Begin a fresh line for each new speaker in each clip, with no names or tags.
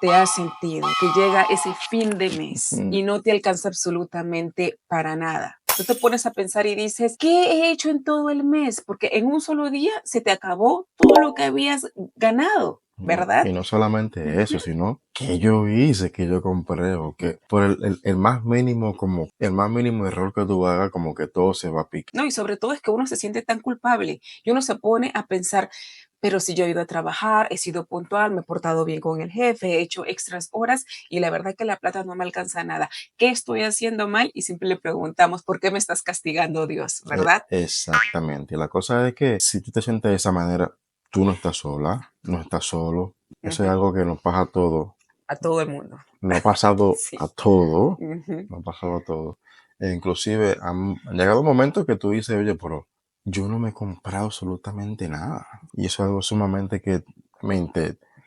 te has sentido que llega ese fin de mes
Mm,
y no te alcanza absolutamente para nada? Tú te pones a pensar y dices, ¿qué he hecho en todo el mes? Porque en un solo día se te acabó todo lo que habías ganado,
no,
¿verdad?
y no solamente
Ujú.
eso, sino que yo hice, que yo compré, o que por el más mínimo, como el más mínimo error que tú hagas, como que todo se va a picar.
No, y sobre todo es que uno se siente tan culpable y uno se pone a pensar, pero si yo he ido a trabajar, he sido puntual, me he portado bien con el jefe, he hecho extras horas y la verdad que la plata no me alcanza a nada. ¿Qué estoy haciendo mal? Y siempre le preguntamos, ¿por qué me estás castigando, Dios? ¿Verdad?
Exactamente. Y la cosa es que si tú te sientes de esa manera, tú no estás sola, no estás solo. Eso es
Ujú.
algo que nos pasa a todos.
A todo el mundo.
Nos ha pasado
Sí.
a todos.
Ujú.
Nos ha pasado a todos. E inclusive han llegado momentos que tú dices, oye, pero yo no me he comprado absolutamente nada. Y eso es algo sumamente que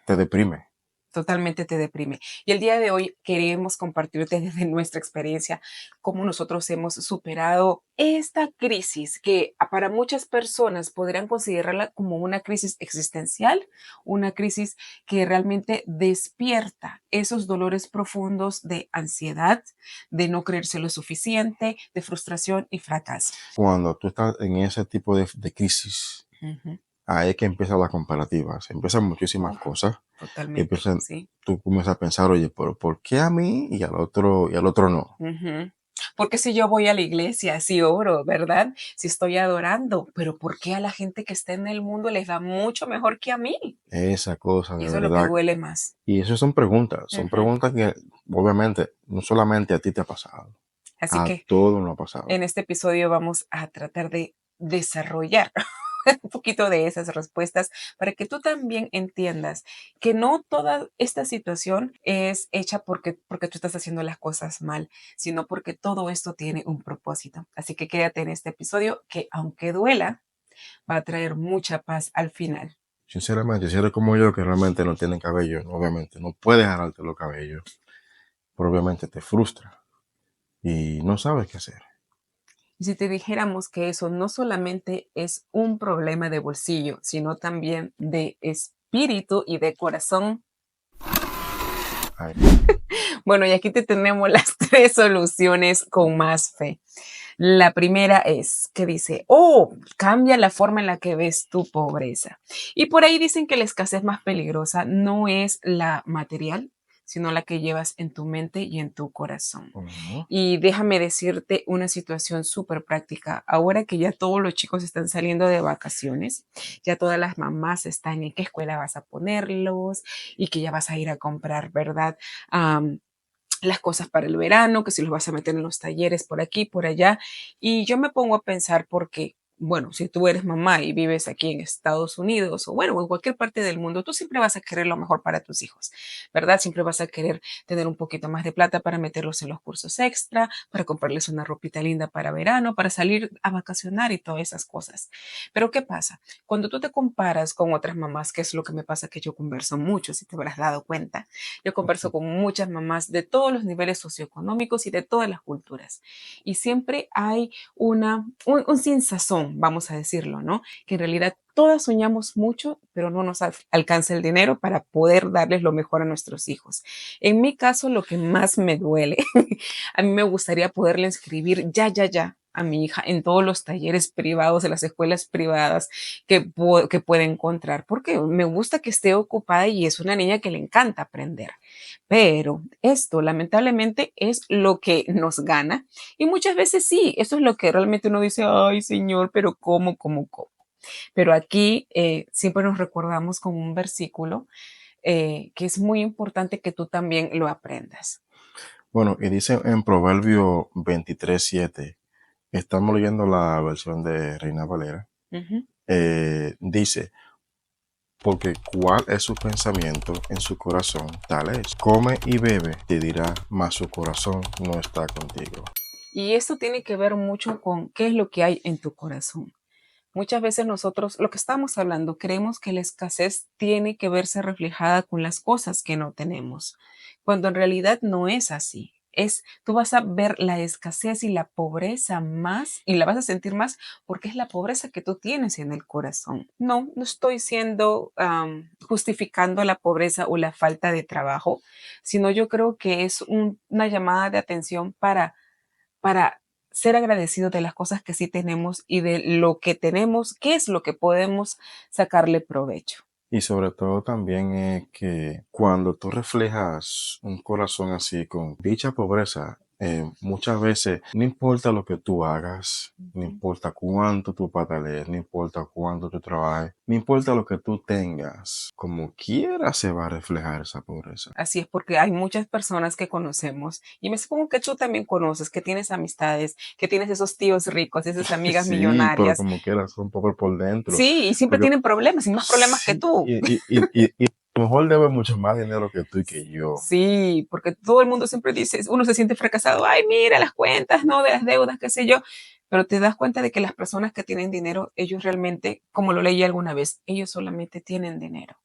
te deprime.
Totalmente te deprime. Y el día de hoy queremos compartirte desde nuestra experiencia cómo nosotros hemos superado esta crisis que para muchas personas podrían considerarla como una crisis existencial, una crisis que realmente despierta esos dolores profundos de ansiedad, de no creerse lo suficiente, de frustración y fracaso.
Cuando tú estás en ese tipo de crisis,
Ujú.
ahí es que empiezan las comparativas. Empiezan muchísimas
Uf,
cosas.
totalmente,
Empiezan,
sí.
tú comienzas a pensar, oye, pero ¿por qué a mí y al otro no?
Ujú. Porque si yo voy a la iglesia, si oro, ¿verdad? Si estoy adorando, pero ¿por qué a la gente que está en el mundo les va mucho mejor que a mí?
Esa cosa,
Y
de
eso es lo que
verdad.
duele más.
Y eso son
Ujú.
preguntas que obviamente no solamente a ti te ha pasado,
Así
a
que
todos nos ha pasado.
en este episodio vamos a tratar de desarrollar un poquito de esas respuestas para que tú también entiendas que no toda esta situación es hecha porque tú estás haciendo las cosas mal, sino porque todo esto tiene un propósito. Así que quédate en este episodio que aunque duela, va a traer mucha paz al final.
Sinceramente, si eres como yo que realmente no tienen cabello, obviamente no puedes jalarte los cabellos, pero obviamente te frustra y no sabes qué hacer.
Y si te dijéramos que eso no solamente es un problema de bolsillo, sino también de espíritu y de corazón.
Ay,
Bueno, y aquí te tenemos las tres soluciones con más fe. La primera es que dice, oh, cambia la forma en la que ves tu pobreza. Y por ahí dicen que la escasez más peligrosa no es la material, sino la que llevas en tu mente y en tu corazón.
ujú.
Y déjame decirte una situación súper práctica. Ahora que ya todos los chicos están saliendo de vacaciones, ya todas las mamás están en qué escuela vas a ponerlos y que ya vas a ir a comprar, ¿verdad? Las cosas para el verano, que si los vas a meter en los talleres por aquí, por allá. Y yo me pongo a pensar porque, bueno, si tú eres mamá y vives aquí en Estados Unidos o bueno, en cualquier parte del mundo, tú siempre vas a querer lo mejor para tus hijos, ¿verdad? Siempre vas a querer tener un poquito más de plata para meterlos en los cursos extra, para comprarles una ropita linda para verano, para salir a vacacionar y todas esas cosas. Pero ¿qué pasa? Cuando tú te comparas con otras mamás, que es lo que me pasa que yo converso mucho, si te habrás dado cuenta, yo converso con muchas mamás de todos los niveles socioeconómicos y de todas las culturas. Y siempre hay un sin sazón, vamos a decirlo, ¿no? Que en realidad todas soñamos mucho, pero no nos alcanza el dinero para poder darles lo mejor a nuestros hijos. En mi caso, lo que más me duele, a mí me gustaría poderle inscribir ya a mi hija en todos los talleres privados, de las escuelas privadas que puede encontrar, porque me gusta que esté ocupada y es una niña que le encanta aprender. Pero esto lamentablemente es lo que nos gana y muchas veces sí, eso es lo que realmente uno dice, ay Señor, pero ¿cómo? Pero aquí siempre nos recordamos con un versículo que es muy importante que tú también lo aprendas.
Bueno, y dice en Proverbio 23:7, estamos leyendo la versión de Reina Valera,
Ujú.
dice, porque cuál es su pensamiento en su corazón, tal es. Come y bebe, te dirá, mas su corazón no está contigo.
Y esto tiene que ver mucho con qué es lo que hay en tu corazón. Muchas veces nosotros, lo que estamos hablando, creemos que la escasez tiene que verse reflejada con las cosas que no tenemos, cuando en realidad no es así. Tú vas a ver la escasez y la pobreza más y la vas a sentir más porque es la pobreza que tú tienes en el corazón. No, no estoy siendo justificando la pobreza o la falta de trabajo, sino yo creo que es una llamada de atención para ser agradecidos de las cosas que sí tenemos y de lo que tenemos, qué es lo que podemos sacarle provecho.
Y sobre todo también es que cuando tú reflejas un corazón así con dicha pobreza, muchas veces no importa lo que tú hagas, no
Ujú.
importa cuánto tú patalees, no importa cuánto tú trabajes, no importa lo que tú tengas, como quiera se va a reflejar esa pobreza.
Así es, porque hay muchas personas que conocemos y me supongo que tú también conoces, que tienes amistades, que tienes esos tíos ricos, esas amigas
Sí, pero
millonarias.
como quiera son pobre por dentro.
Sí, y siempre
Porque
tienen problemas y más problemas que
sí,
tú.
y a lo mejor debe mucho más dinero que tú y que yo.
Sí, porque todo el mundo siempre dice, uno se siente fracasado, ay, mira las cuentas, ¿no? De las deudas, qué sé yo. Pero te das cuenta de que las personas que tienen dinero, ellos realmente, como lo leí alguna vez, ellos solamente tienen dinero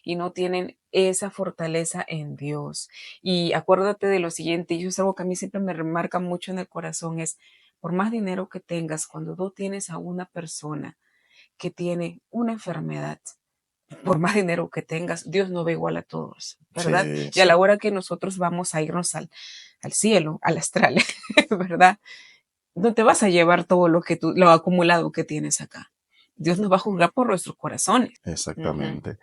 y no tienen esa fortaleza en Dios. Y acuérdate de lo siguiente, y eso es algo que a mí siempre me remarca mucho en el corazón, es por más dinero que tengas, cuando tú tienes a una persona que tiene una enfermedad, por más dinero que tengas, Dios no ve igual a todos, ¿verdad?
Sí,
Y a
sí.
la hora que nosotros vamos a irnos al cielo, al astral, ¿verdad? No te vas a llevar todo lo acumulado que tienes acá. Dios nos va a juzgar por nuestros corazones. Ujú.
Exactamente.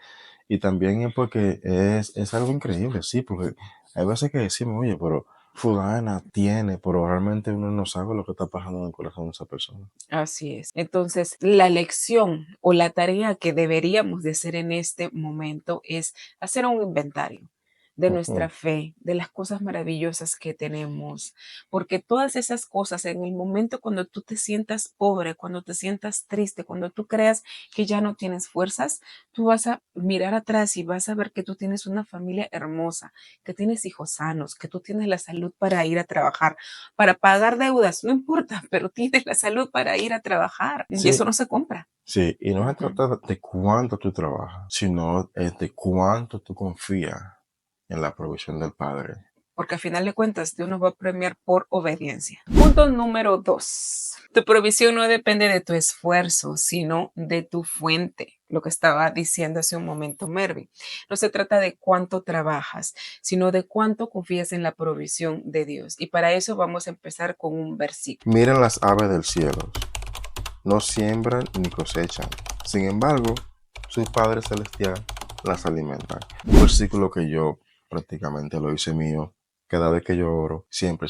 Y también es porque es algo increíble, sí, porque hay veces que decimos, oye, pero fulana tiene, pero realmente uno no sabe lo que está pasando en el corazón de esa persona.
Así es. Entonces, la lección o la tarea que deberíamos de hacer en este momento es hacer un inventario de nuestra
Ujú.
fe, de las cosas maravillosas que tenemos, porque todas esas cosas en el momento cuando tú te sientas pobre, cuando te sientas triste, cuando tú creas que ya no tienes fuerzas, tú vas a mirar atrás y vas a ver que tú tienes una familia hermosa, que tienes hijos sanos, que tú tienes la salud para ir a trabajar, para pagar deudas, no importa, pero tienes la salud para ir a trabajar y
Sí,
eso no se compra.
sí, y no se
Ujú.
trata de cuánto tú trabajas, sino es de cuánto tú confías en la provisión del Padre.
Porque al final de cuentas Dios nos va a premiar por obediencia. Punto número 2. Tu provisión no depende de tu esfuerzo, sino de tu fuente. Lo que estaba diciendo hace un momento Mervy. No se trata de cuánto trabajas, sino de cuánto confías en la provisión de Dios. Y para eso vamos a empezar con un versículo.
Miren las aves del cielo, no siembran ni cosechan. Sin embargo, su Padre Celestial las alimenta. Un versículo que yo prácticamente lo hice mío. Cada vez que yo oro, siempre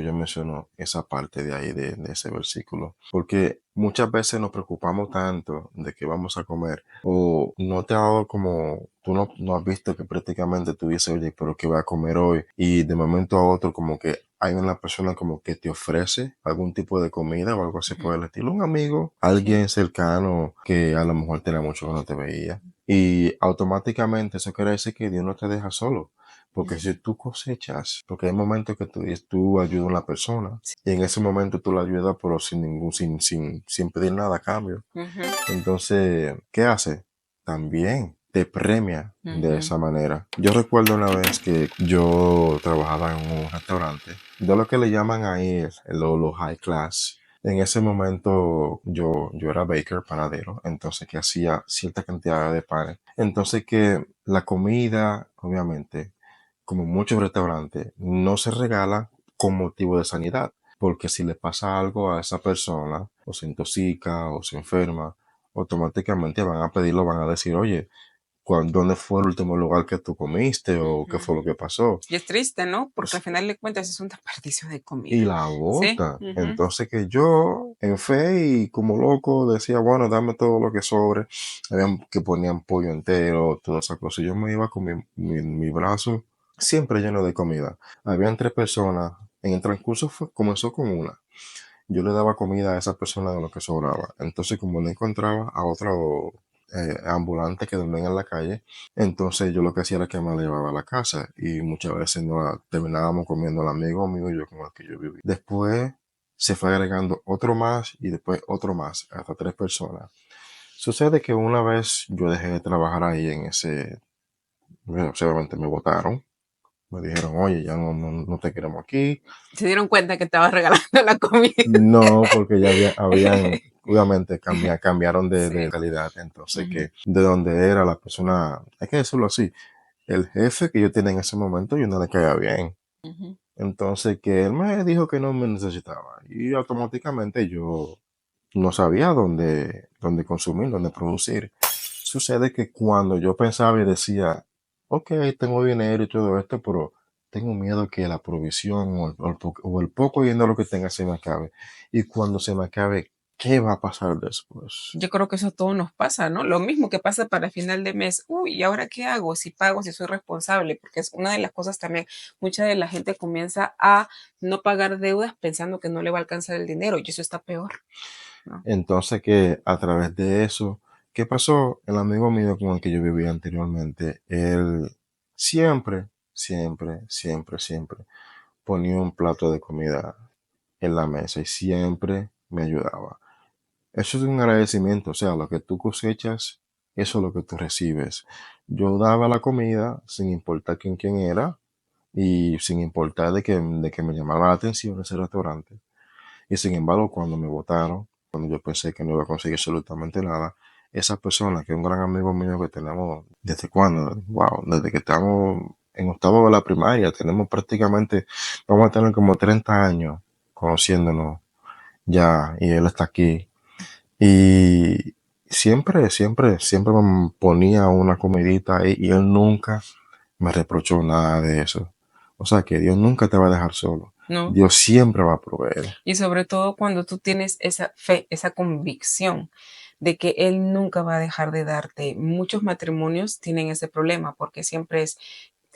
yo menciono esa parte de ahí, de ese versículo. Porque muchas veces nos preocupamos tanto de que vamos a comer o no te ha dado como, tú no has visto que prácticamente tú dices, oye, pero ¿qué voy a comer hoy? Y de momento a otro como que hay una persona como que te ofrece algún tipo de comida o algo así por
Ujú.
el estilo, un amigo,
Sí.
alguien cercano que a lo mejor tenía mucho que no te veía. Y automáticamente eso quiere decir que Dios no te deja solo. Porque si
Ujú.
tú cosechas, porque hay momentos que tú ayudas a una persona
Sí.
y en ese momento tú la ayudas pero sin pedir nada a cambio.
Ujú.
Entonces, ¿qué hace? También te premia de
Ujú.
esa manera. Yo recuerdo una vez que yo trabajaba en un restaurante, de lo que le llaman ahí lo high class. En ese momento yo era baker, panadero, entonces que hacía cierta cantidad de panes. Entonces que la comida, obviamente, como muchos restaurantes, no se regala con motivo de sanidad, porque si le pasa algo a esa persona, o se intoxica, o se enferma, automáticamente van a pedirlo, van a decir, oye, ¿dónde fue el último lugar que tú comiste? ¿O qué fue lo
Ujú.
que pasó?
Y es triste, ¿no? Porque al
Pues,
final de cuentas es un desperdicio de comida.
y la
Sí.
bota.
Ujú.
Entonces que yo, en fe y como loco, decía, bueno, dame todo lo que sobre. Habían que ponían pollo entero, todas esas cosas. Yo me iba con mi brazo siempre lleno de comida. Habían tres personas. En el transcurso comenzó con una. Yo le daba comida a esa persona de lo que sobraba. Entonces, como no encontraba a otro ambulante que dormía en la calle, entonces yo lo que hacía era que me la llevaba a la casa y muchas veces no terminábamos comiendo el amigo mío y yo con el que yo vivía. Después se fue agregando otro más y después otro más, hasta tres personas. Sucede que una vez yo dejé de trabajar ahí en ese, bueno, obviamente me votaron Me dijeron, oye, ya no te queremos aquí.
Se dieron cuenta que estabas regalando la comida.
No, porque ya habían obviamente cambiaron de
Sí.
calidad. Entonces,
Ujú,
que de donde era la persona, hay que decirlo así, el jefe que yo tenía en ese momento, yo no le caía bien.
ujú.
Entonces, que él me dijo que no me necesitaba. Y automáticamente yo no sabía dónde consumir, dónde producir. Sucede que cuando yo pensaba y decía, ok, tengo dinero y todo esto, pero tengo miedo que la provisión o el poco dinero que tenga se me acabe. Y cuando se me acabe, ¿qué va a pasar después?
Yo creo que eso a todos nos pasa, ¿no? Lo mismo que pasa para final de mes. Uy, ¿y ahora qué hago? Si pago, si soy responsable, porque es una de las cosas también, mucha de la gente comienza a no pagar deudas pensando que no le va a alcanzar el dinero y eso está peor, ¿no?
Entonces, que a través de eso, ¿qué pasó? El amigo mío con el que yo vivía anteriormente, él siempre ponía un plato de comida en la mesa y siempre me ayudaba. Eso es un agradecimiento, o sea, lo que tú cosechas, eso es lo que tú recibes. Yo daba la comida sin importar quién era y sin importar de que me llamaba la atención ese restaurante. Y sin embargo, cuando me votaron, cuando yo pensé que no iba a conseguir absolutamente nada, esa persona, que es un gran amigo mío que tenemos, ¿desde cuándo? Wow, desde que estamos en octavo de la primaria, tenemos prácticamente, vamos a tener como 30 años conociéndonos ya, y él está aquí. Y siempre me ponía una comidita ahí y él nunca me reprochó nada de eso. O sea que Dios nunca te va a dejar solo.
¿No?
Dios siempre va a proveer.
Y sobre todo cuando tú tienes esa fe, esa convicción de que Él nunca va a dejar de darte. Muchos matrimonios tienen ese problema porque siempre es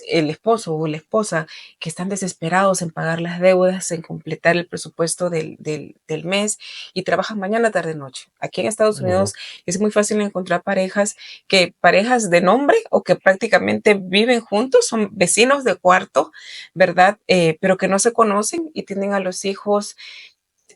el esposo o la esposa que están desesperados en pagar las deudas, en completar el presupuesto del mes y trabajan mañana, tarde, noche. Aquí en Estados
Ujú.
Unidos es muy fácil encontrar parejas de nombre o que prácticamente viven juntos, son vecinos de cuarto, ¿verdad? Pero que no se conocen y tienen a los hijos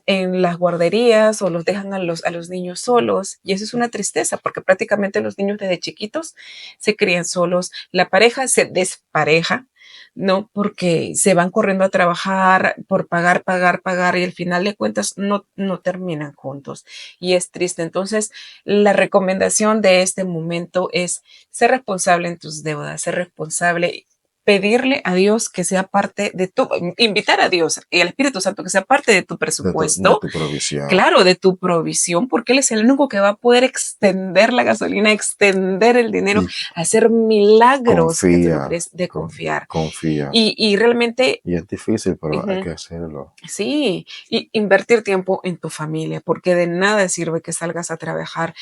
en las guarderías o los dejan a los niños solos. Y eso es una tristeza porque prácticamente los niños desde chiquitos se crían solos. La pareja se despareja, ¿no? Porque se van corriendo a trabajar por pagar, pagar, pagar y al final de cuentas no terminan juntos. Y es triste. Entonces, la recomendación de este momento es ser responsable en tus deudas, ser responsable, pedirle a Dios que sea parte de tu, invitar a Dios y al Espíritu Santo que sea parte de tu
De
presupuesto,
tu provisión.
claro, de tu provisión, porque Él es el único que va a poder extender la gasolina, extender el dinero,
Y
hacer milagros que tú no
confía,
crees de confiar.
confía.
Y realmente,
Y es difícil, pero hay
uh-huh,
que hacerlo.
sí, y invertir tiempo en tu familia, porque de nada sirve que salgas a trabajar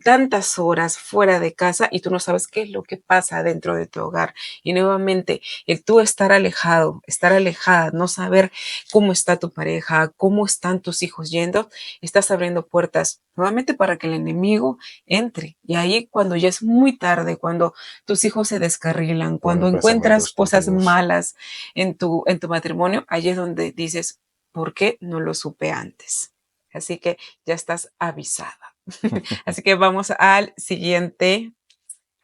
tantas horas fuera de casa y tú no sabes qué es lo que pasa dentro de tu hogar. Y nuevamente, el tú estar alejado, estar alejada, no saber cómo está tu pareja, cómo están tus hijos yendo, estás abriendo puertas nuevamente para que el enemigo entre. Y ahí cuando ya es muy tarde, cuando tus hijos se descarrilan, cuando
Ponen
encuentras
pensamientos
cosas
estúpidos.
malas en tu matrimonio, ahí es donde dices, ¿por qué no lo supe antes? Así que ya estás avisada. Así que vamos al siguiente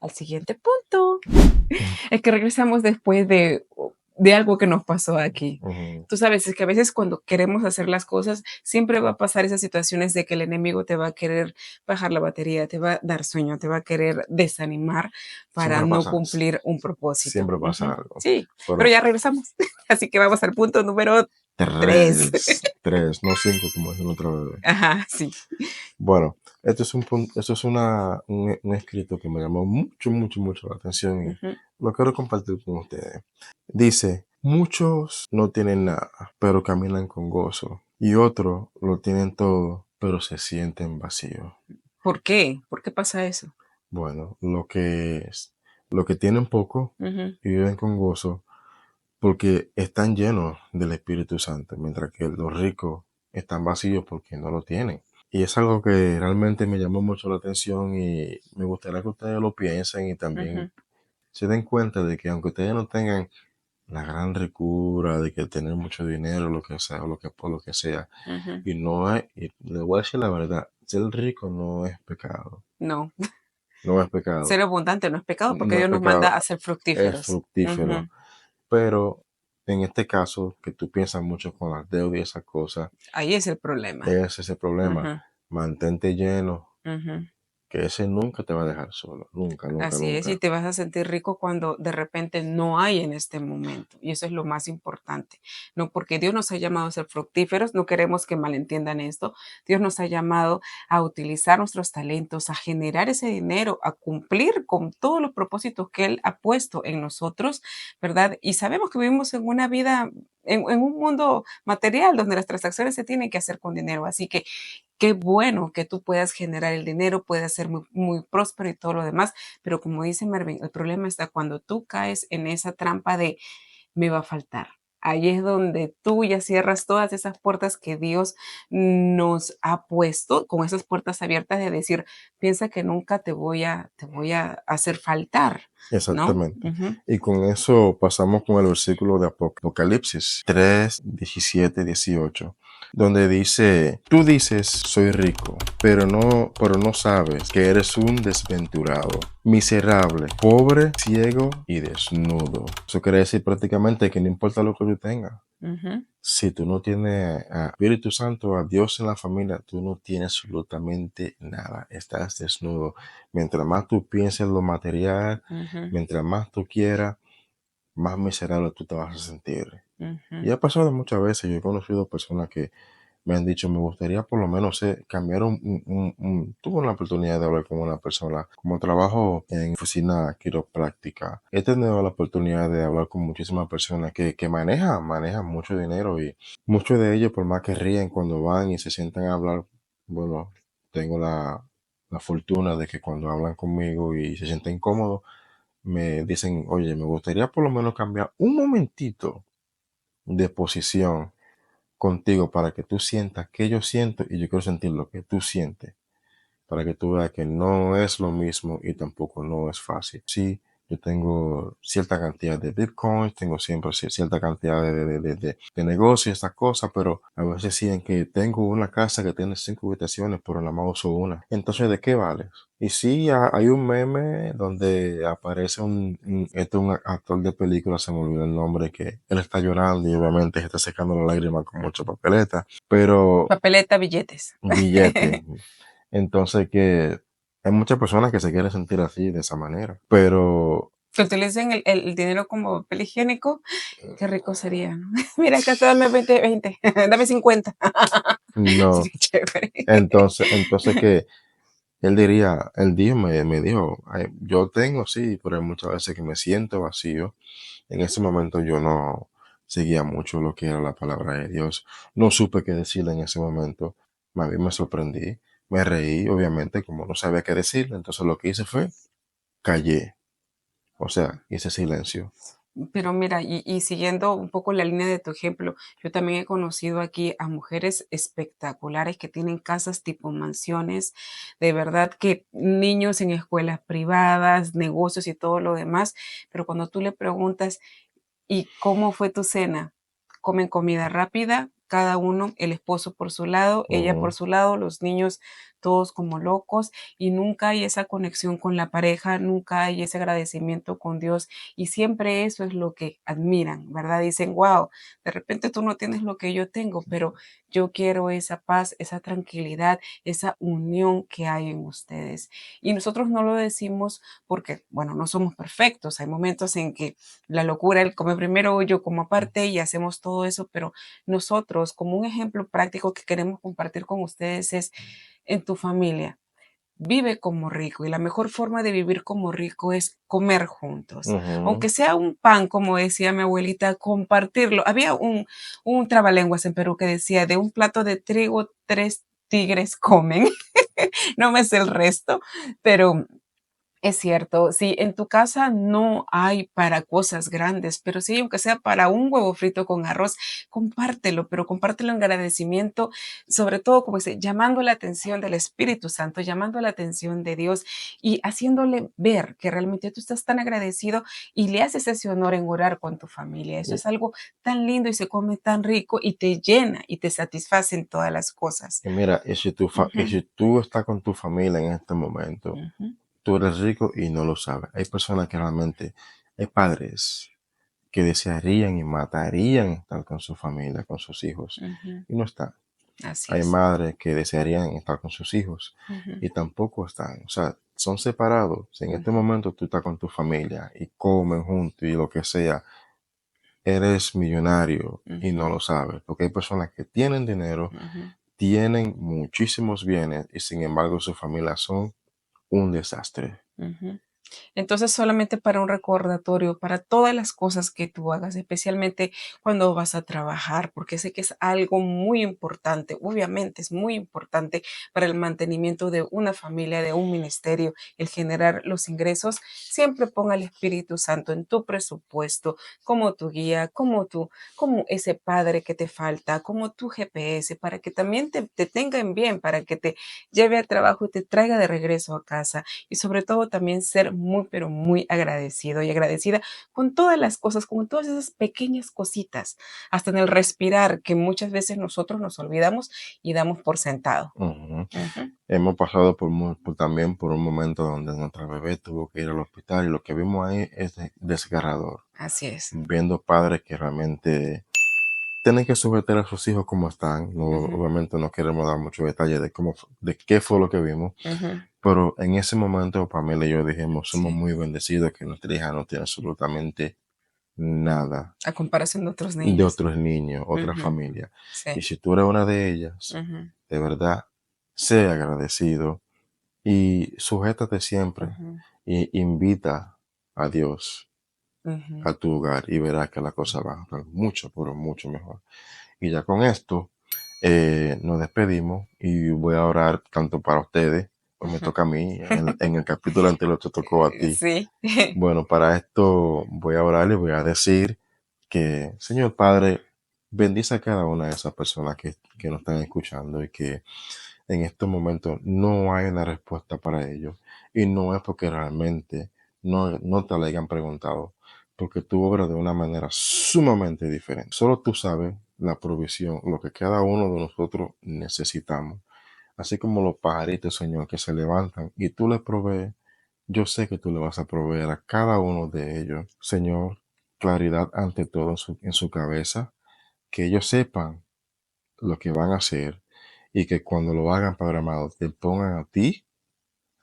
punto. Es que regresamos después de algo que nos pasó aquí.
Ujú.
Tú sabes, es que a veces cuando queremos hacer las cosas, siempre va a pasar esas situaciones de que el enemigo te va a querer bajar la batería, te va a dar sueño, te va a querer desanimar para
Siempre
no
pasa,
cumplir un propósito.
siempre pasa
Ujú.
algo.
Sí, pero
Pero
ya regresamos. Así que vamos al punto número 3.
tres, no cinco, como dicen otra vez.
Ajá, sí.
Bueno, esto es un escrito que me llamó mucho la atención y
Ujú.
lo quiero compartir con ustedes. Dice, muchos no tienen nada, pero caminan con gozo, y otros lo tienen todo, pero se sienten vacíos.
¿Por qué? ¿Por qué pasa eso?
Bueno, lo que tienen poco
Ujú.
y viven con gozo, porque están llenos del Espíritu Santo, mientras que los ricos están vacíos porque no lo tienen. Y es algo que realmente me llamó mucho la atención y me gustaría que ustedes lo piensen y también
Ujú,
se den cuenta de que aunque ustedes no tengan la gran ricura de que tener mucho dinero, lo que sea, o lo que por lo que sea,
ujú.
y no es, y le voy a decir la verdad, ser rico no es pecado,
No,
no es pecado,
ser abundante no es pecado porque
no es
Dios nos manda
pecado,
a ser
es
fructíferos.
fructífero.
Ujú,
Pero en este caso, que tú piensas mucho con las deudas y esas cosas,
Ahí es el problema.
ese es el problema.
Ujú,
Mantente lleno,
ujú.
que ese nunca te va a dejar solo. Nunca, nunca,
Así es, y
nunca.
te vas a sentir rico cuando de repente no hay en este momento. Y eso es lo más importante. No, porque Dios nos ha llamado a ser fructíferos, no queremos que malentiendan esto. Dios nos ha llamado a utilizar nuestros talentos, a generar ese dinero, a cumplir con todos los propósitos que Él ha puesto en nosotros, ¿verdad? Y sabemos que vivimos en una vida, en un mundo material donde las transacciones se tienen que hacer con dinero. Así que qué bueno que tú puedas generar el dinero, puedas ser muy, muy próspero y todo lo demás, pero como dice Marvin, el problema está cuando tú caes en esa trampa de me va a faltar. Ahí es donde tú ya cierras todas esas puertas que Dios nos ha puesto, con esas puertas abiertas de decir, piensa que nunca te voy a hacer faltar, ¿no?
Exactamente.
Ujú,
Y con eso pasamos con el versículo de Apocalipsis 3, 17, 18, donde dice, tú dices, soy rico, pero no sabes que eres un desventurado, miserable, pobre, ciego y desnudo. Eso quiere decir prácticamente que no importa lo que tú tengas.
ujú,
Si tú no tienes a Espíritu Santo, a Dios en la familia, tú no tienes absolutamente nada. Estás desnudo. Mientras más tú pienses en lo material,
ujú,
mientras más tú quieras, más miserable tú te vas a sentir.
ujú.
Y ha pasado muchas veces. Yo he conocido personas que me han dicho, me gustaría por lo menos cambiar tuve la oportunidad de hablar con una persona, como trabajo en oficina quiropráctica, he tenido la oportunidad de hablar con muchísimas personas que manejan mucho dinero y muchos de ellos, por más que ríen cuando van y se sientan a hablar, bueno, tengo la fortuna de que cuando hablan conmigo y se sienten cómodos, me dicen, oye, me gustaría por lo menos cambiar un momentito de posición contigo para que tú sientas que yo siento y yo quiero sentir lo que tú sientes, para que tú veas que no es lo mismo y tampoco no es fácil. Sí, yo tengo cierta cantidad de bitcoins, tengo siempre cierta cantidad de negocio y estas cosas, pero a veces sí en que tengo una casa que tiene 5 habitaciones, pero nada más uso una. Entonces, ¿de qué vales? Y sí, hay un meme donde aparece este es un actor de película, se me olvidó el nombre, que él está llorando y obviamente se está secando la lágrima con mucha papeleta, pero
Papeleta, billetes.
billete. Entonces que hay muchas personas que se quieren sentir así, de esa manera, pero
Que utilicen el dinero como papel higiénico, qué rico sería, ¿no? Mira, acá está, dame 20, 20, dame 50.
no.
Sería chévere.
Entonces que él dijo, me dijo, "Ay, yo tengo sí, pero hay muchas veces que me siento vacío. En ese momento yo no seguía mucho lo que era la palabra de Dios. No supe qué decirle en ese momento. Más bien me sorprendí, me reí, obviamente, como no sabía qué decirle. Entonces lo que hice fue callé, o sea, hice silencio.
Pero mira, y siguiendo un poco la línea de tu ejemplo, yo también he conocido aquí a mujeres espectaculares que tienen casas tipo mansiones, de verdad que niños en escuelas privadas, negocios y todo lo demás, pero cuando tú le preguntas, ¿y cómo fue tu cena? Comen comida rápida, cada uno, el esposo por su lado, ella por
Ujú.
su lado, los niños todos como locos y nunca hay esa conexión con la pareja, nunca hay ese agradecimiento con Dios y siempre eso es lo que admiran, ¿verdad? Dicen, wow, de repente tú no tienes lo que yo tengo, pero yo quiero esa paz, esa tranquilidad, esa unión que hay en ustedes. Y nosotros no lo decimos porque, bueno, no somos perfectos, hay momentos en que la locura, él come primero, yo como aparte y hacemos todo eso, pero nosotros como un ejemplo práctico que queremos compartir con ustedes es en tu familia. Vive como rico y la mejor forma de vivir como rico es comer juntos.
Ujú.
Aunque sea un pan, como decía mi abuelita, compartirlo. Había un trabalenguas en Perú que decía, de un plato de trigo, 3 tigres comen. No me sé el resto, pero es cierto, si en tu casa no hay para cosas grandes, pero sí, aunque sea para un huevo frito con arroz, compártelo, pero compártelo en agradecimiento, sobre todo, como dice, llamando la atención del Espíritu Santo, llamando la atención de Dios y haciéndole ver que realmente tú estás tan agradecido y le haces ese honor en orar con tu familia. Eso
Y,
es algo tan lindo y se come tan rico y te llena y te satisface en todas las cosas.
y mira, y
Ujú,
si tú estás con tu familia en este momento,
ujú,
tú eres rico y no lo sabes. Hay personas que realmente, hay padres que desearían y matarían estar con su familia, con sus hijos,
Ujú.
y no están.
Así
Hay
es.
madres que desearían estar con sus hijos
Ujú.
y tampoco están. O sea, son separados. Si en este
Ujú.
momento tú estás con tu familia y comen juntos y lo que sea, eres millonario y no
Ujú.
lo sabes. Porque hay personas que tienen dinero,
Ujú.
tienen muchísimos bienes y sin embargo sus familias son un desastre.
Ujú. Entonces, solamente para un recordatorio, para todas las cosas que tú hagas, especialmente cuando vas a trabajar, porque sé que es algo muy importante, obviamente es muy importante para el mantenimiento de una familia, de un ministerio, el generar los ingresos. Siempre ponga el Espíritu Santo en tu presupuesto, como tu guía, como ese padre que te falta, como tu GPS, para que también te tengan bien, para que te lleve al trabajo y te traiga de regreso a casa. Y sobre todo también ser muy, pero muy agradecido y agradecida con todas las cosas, con todas esas pequeñas cositas, hasta en el respirar, que muchas veces nosotros nos olvidamos y damos por sentado.
Ujú.
Ujú.
Hemos pasado también por un momento donde nuestra bebé tuvo que ir al hospital y lo que vimos ahí es desgarrador.
Así es.
Viendo padres que realmente tienen que sujetar a sus hijos como están. No,
Ujú.
obviamente no queremos dar muchos detalles de de qué fue lo que vimos,
Ujú.
pero en ese momento Pamela y yo dijimos, somos
Sí.
muy bendecidos que nuestra hija no tiene absolutamente nada
A comparación de otros
de
niños.
otros niños, otra
Ujú.
familia. Y
Sí.
si tú eres una de ellas,
Ujú.
de verdad, sé agradecido y sujétate siempre
Ujú.
y invita a Dios
Ujú.
a tu hogar y verás que la cosa va a estar mucho, pero mucho mejor. Y ya con esto nos despedimos y voy a orar tanto para ustedes, pues me
Ujú.
toca a mí, en el capítulo anterior te tocó a ti.
Sí.
Bueno, para esto voy a orar y voy a decir que, Señor Padre, bendice a cada una de esas personas que nos están escuchando y que en estos momentos no hay una respuesta para ellos. Y no es porque realmente no te la hayan preguntado, porque tú obras de una manera sumamente diferente. Solo tú sabes la provisión, lo que cada uno de nosotros necesitamos. Así como los pajaritos, Señor, que se levantan y tú les provees, yo sé que tú le vas a proveer a cada uno de ellos, Señor, claridad ante todo en su cabeza, que ellos sepan lo que van a hacer y que cuando lo hagan, Padre amado, te pongan a ti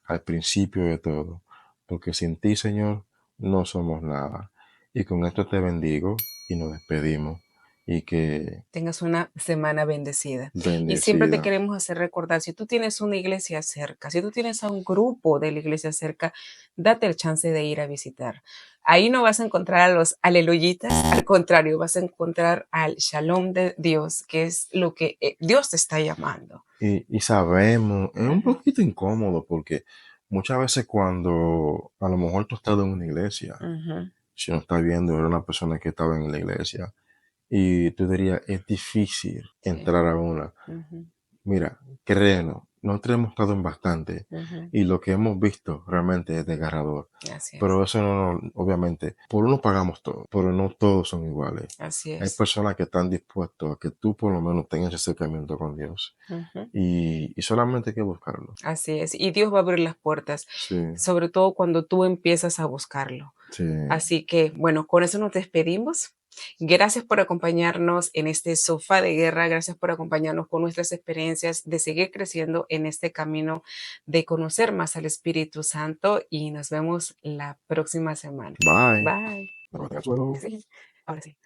al principio de todo, porque sin ti, Señor, no somos nada. Y con esto te bendigo y nos despedimos y que
Tengas una semana bendecida. Y siempre te
bendecida.
queremos hacer recordar, si tú tienes una iglesia cerca, si tú tienes a un grupo de la iglesia cerca, date el chance de ir a visitar. Ahí no vas a encontrar a los aleluyitas, al contrario, vas a encontrar al shalom de Dios, que es lo que Dios te está llamando.
Y sabemos, es un
Ujú.
poquito incómodo porque muchas veces cuando a lo mejor tú estás en una iglesia,
Ujú.
si no estás viendo, era una persona que estaba en la iglesia, y tú dirías, es difícil
Sí.
entrar a una.
Ujú.
Mira, créenos, nosotros hemos estado en bastante
Ujú.
y lo que hemos visto realmente es desgarrador.
Así es.
Pero eso obviamente, por uno pagamos todo, pero no todos son iguales.
Así
Hay
es.
personas que están dispuestas a que tú por lo menos tengas ese acercamiento con Dios
Ujú.
y solamente hay que buscarlo.
Así es. Y Dios va a abrir las puertas,
Sí,
sobre todo cuando tú empiezas a buscarlo.
sí.
Así que, bueno, con eso nos despedimos. Gracias por acompañarnos en este sofá de guerra. Gracias por acompañarnos con nuestras experiencias de seguir creciendo en este camino de conocer más al Espíritu Santo y nos vemos la próxima semana.
Bye.
Bye.
Lávate el suelo.
Sí, ahora sí.